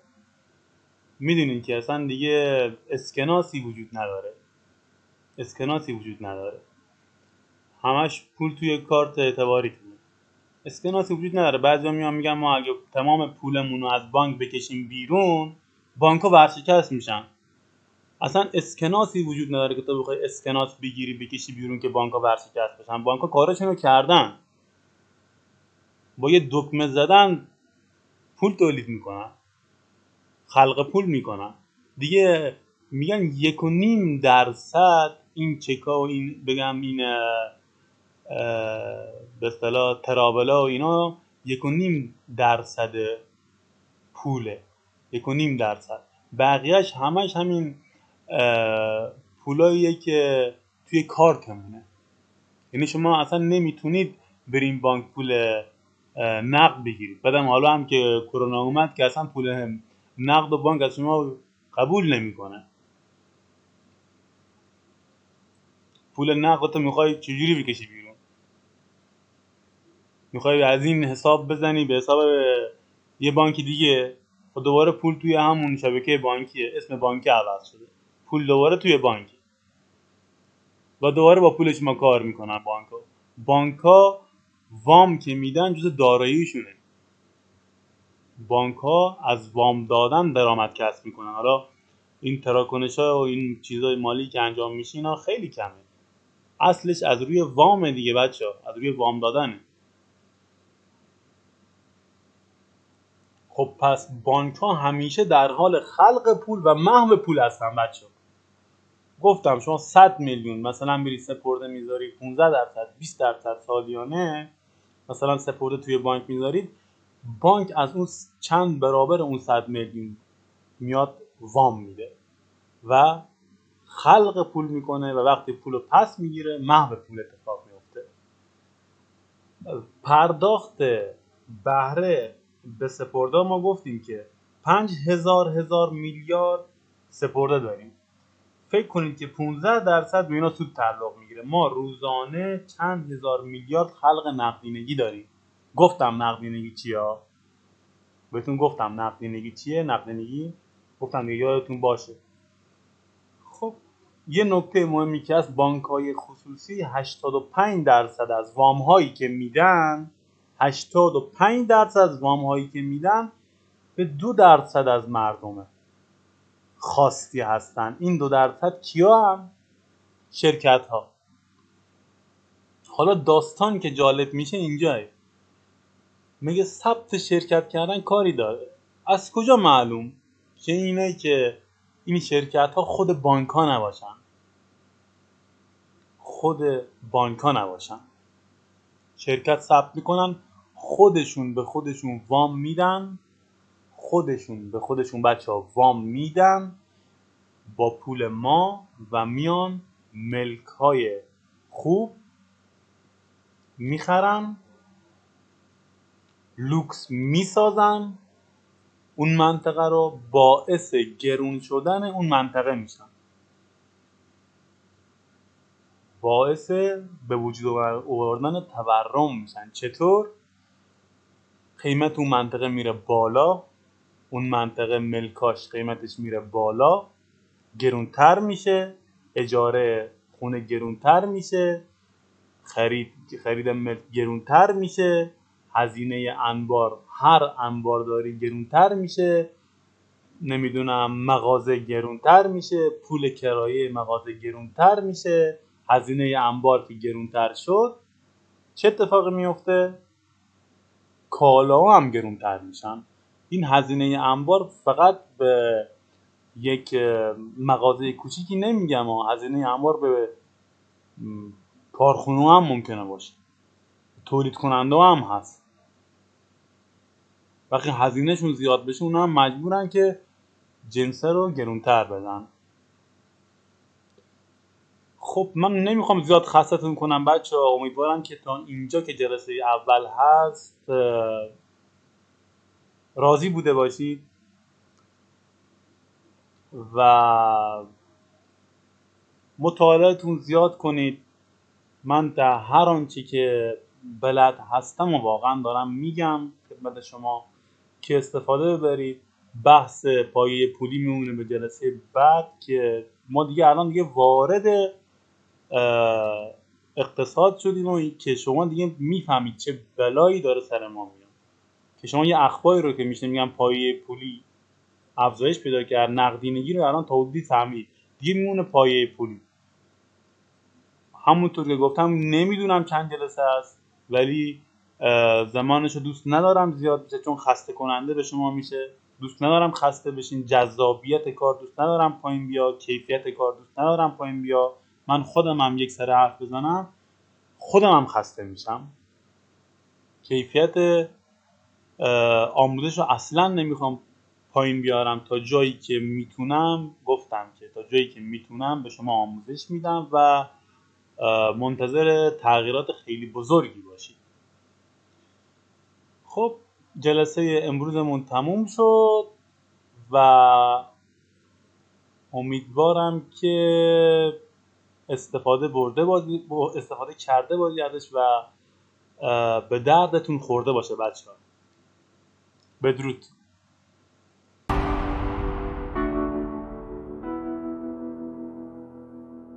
میدونید که اصلا دیگه اسکناسی وجود نداره، همش پول توی کارت اعتباریتونه. اسکناسی وجود نداره. بعضیا میگن ما اگه تمام پولمون رو از بانک بکشیم بیرون بانک‌ها ورشکست میشن. اصلا اسکناسی وجود نداره که تو بخوای اسکناس بگیری بکشی بیرون که بانک‌ها ورشکست بشن. بانک‌ها کارشون رو کردن، با یه دکمه زدن پول تولید میکنن، خلق پول میکنن دیگه. میگن 1.5% این چکا و این بگم این به اصطلاح ترابلا و اینا 1.5% پوله. 1.5%. بقیهش همش همین پولاییه که توی کارتمونه. یعنی شما اصلا نمیتونید بریم بانک پول نقد بگیرید. بعدم حالا هم که کرونا اومد که اصلا پول نقد و بانک از شما قبول نمیکنه. پول نقد تو میخوای چجوری بکشی بیرون؟ میخوای از این حساب بزنی به حساب یه بانک دیگه، و دوباره پول توی همون شبکه بانکیه، اسم بانکی عوض شده، پول دوباره توی بانکی و دوباره با پولش ما کار میکنن. بانک‌ها وام که میدن جز داراییشونه. بانک‌ها از وام دادن درآمد کسب میکنن. حالا این تراکنش‌ها و این چیزای مالی که انجام میشه اینا خیلی کمه، اصلش از روی وام دیگه بچه‌ها، از روی وام دادنه. خب پس بانک‌ها همیشه در حال خلق پول و محو پول هستن بچه‌ها. گفتم شما 100 میلیون مثلا بری سپرده میذاری 15% 20% سالیانه مثلا سپرده توی بانک میذارید، بانک از اون چند برابر اون 100 میلیون میاد وام میده و خلق پول میکنه و وقتی پولو پس میگیره محو پول اتفاق میفته. پرداخت بهره به سپرده ما گفتیم که 5000 میلیارد سپرده داریم. فکر کنید که 15% به اینا سود تعلق میگیره. ما روزانه چند هزار میلیارد خلق نقدینگی داریم. گفتم نقدینگی چیه؟ بهتون گفتم نقدینگی چیه. نقدینگی گفتم دیگه یادتون باشه. خب یه نکته مهمی که از بانک‌های خصوصی 85% از وام‌هایی که میدن 85% از وام‌هایی که میدن به 2% از مردم خواستی هستن. این 2% کیا هم؟ شرکت ها. حالا داستان که جالب میشه اینجاه، میگه ثبت شرکت کردن کاری داره. از کجا معلوم که اینه که این شرکت ها خود بانک ها نباشن؟ خود بانک ها نباشن، شرکت ثبت میکنن، خودشون به خودشون وام میدن، خودشون به خودشون بچه ها وام میدن با پول ما و میان ملک های خوب میخرن، لوکس میسازن، اون منطقه رو باعث گرون شدن اون منطقه میشن، باعث به وجود آوردن تورم میشن. چطور؟ قیمت اون منطقه میره بالا، اون منطقه ملکاش قیمتش میره بالا، گرونتر میشه، اجاره خونه گرونتر میشه، خرید ملک گرونتر میشه، هزینه انبار هر انبارداری گرونتر میشه، نمیدونم مغازه گرونتر میشه، پول کرایه مغازه گرونتر میشه، هزینه انبار که گرونتر شد، چه اتفاقی میفته؟ کالاها هم گرونتر میشن. این هزینه انبار فقط به یک مغازه کوچیکی نمیگم، هزینه انبار به کارخونه هم ممکنه باشه، تولید کننده هم هست. وقتی هزینهشون زیاد بشه اونا هم مجبورن که جنسه رو گرونتر بدن. خب من نمیخوام زیاد خستتون کنم بچه ها، امیدوارم که تا اینجا که جلسه اول هست راضی بوده باشید و مطالعاتون زیاد کنید. من در هر آنچه که بلد هستم و واقعا دارم میگم خدمت شما که استفاده ببرید. بحث پایه پولی میمونه به جلسه بعد که ما دیگه الان دیگه وارد اقتصاد شدیم و که شما دیگه میفهمید چه بلایی داره سر ما میاد، که شما یه اخباری رو که میشه میگم پایه پولی افزایش پیدا کرد، نقدینگی رو الان تا حدودی فهمید، دیگه میمونه پایه پولی. همونطور که گفتم نمیدونم چند جلسه است، ولی زمانشو دوست ندارم زیاد بشه چون خسته کننده به شما میشه. دوست ندارم خسته بشین، جذابیت کار دوست ندارم پایین بیا، کیفیت کار دوست ندارم پایین بیا. من خودم هم یک سر حرف بزنم خودم هم خسته میشم. کیفیت آموزش رو اصلا نمیخوام پایین بیارم. تا جایی که میتونم گفتم که تا جایی که میتونم به شما آموزش میدم و منتظر تغییرات خیلی بزرگی باشید. خب جلسه امروزمون تموم شد و امیدوارم که استفاده کرده باشید ازش و به دردتون خورده باشه بچه‌ها. بدرود.